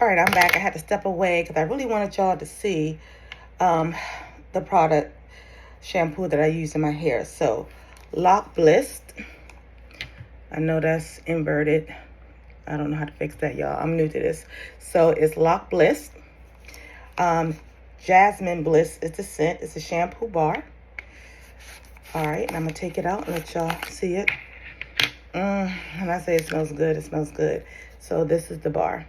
All right, I'm back. I had to step away because I really wanted y'all to see the product shampoo that I use in my hair. So, Lock Bliss. I know that's inverted. I don't know how to fix that, y'all. I'm new to this. So, it's Lock Bliss. Jasmine Bliss is the scent. It's a shampoo bar. All right, and I'm going to take it out and let y'all see it. When I say it smells good, it smells good. So, this is the bar.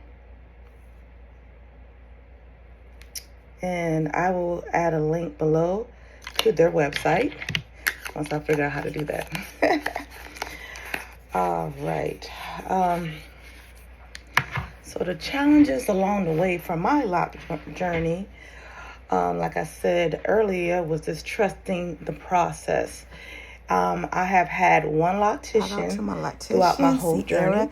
And I will add a link below to their website once I figure out how to do that. All right. So the challenges along the way from my lock journey, like I said earlier, was just trusting the process. I have had one loctician throughout my whole journey.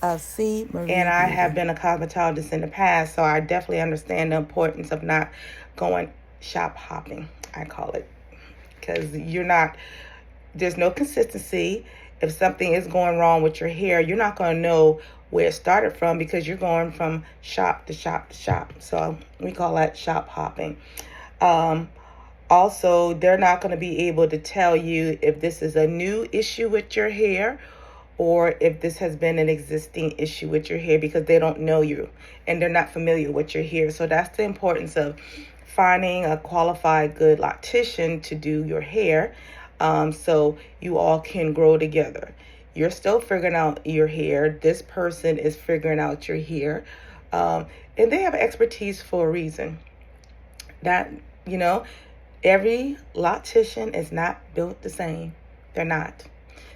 And I have been a cosmetologist in the past, so I definitely understand the importance of not going shop hopping, I call it. Because there's no consistency. If something is going wrong with your hair, you're not going to know where it started from because you're going from shop to shop to shop. So we call that shop hopping. Also, they're not going to be able to tell you if this is a new issue with your hair or if this has been an existing issue with your hair because they don't know you and they're not familiar with your hair. So that's the importance of finding a qualified, good loctician to do your hair so you all can grow together. You're still figuring out your hair. This person is figuring out your hair. And they have expertise for a reason. That, every loctician is not built the same. They're not.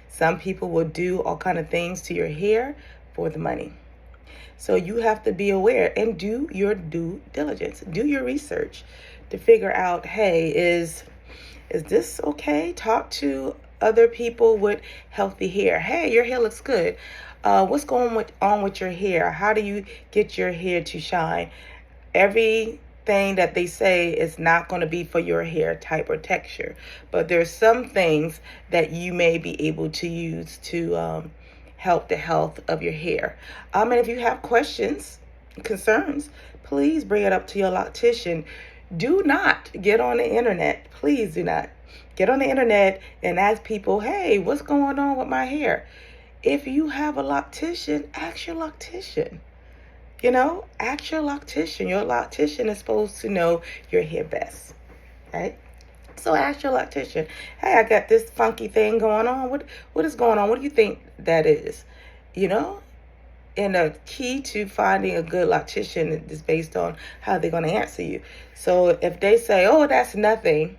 Some people will do all kind of things to your hair for the money. So you have to be aware and do your due diligence. Do your research to figure out, hey, is this okay? Talk to other people with healthy hair. Hey, your hair looks good. What's going on with your hair? How do you get your hair to shine? Everything that they say is not going to be for your hair type or texture, but there's some things that you may be able to use to help the health of your hair. And if you have questions, concerns, please bring it up to your loctician. Do not get on the internet. Please do not get on the internet and ask people, hey, what's going on with my hair? If you have a loctician, ask your loctician. Ask your loctician. Your loctician is supposed to know your hair best, right? So ask your loctician, hey, I got this funky thing going on. What is going on? What do you think that is? And the key to finding a good loctician is based on how they're going to answer you. So if they say, oh, that's nothing,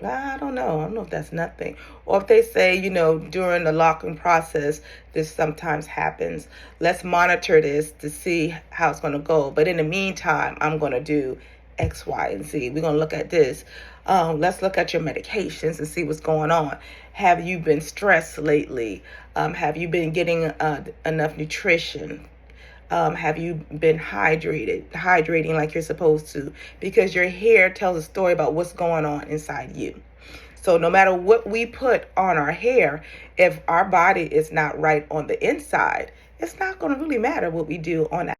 I don't know. I don't know if that's nothing. Or if they say, during the locking process, this sometimes happens. Let's monitor this to see how it's going to go. But in the meantime, I'm going to do X, Y, and Z. We're going to look at this. Let's look at your medications and see what's going on. Have you been stressed lately? Have you been getting enough nutrition? Have you been hydrating like you're supposed to? Because your hair tells a story about what's going on inside you. So no matter what we put on our hair, if our body is not right on the inside, it's not going to really matter what we do on that.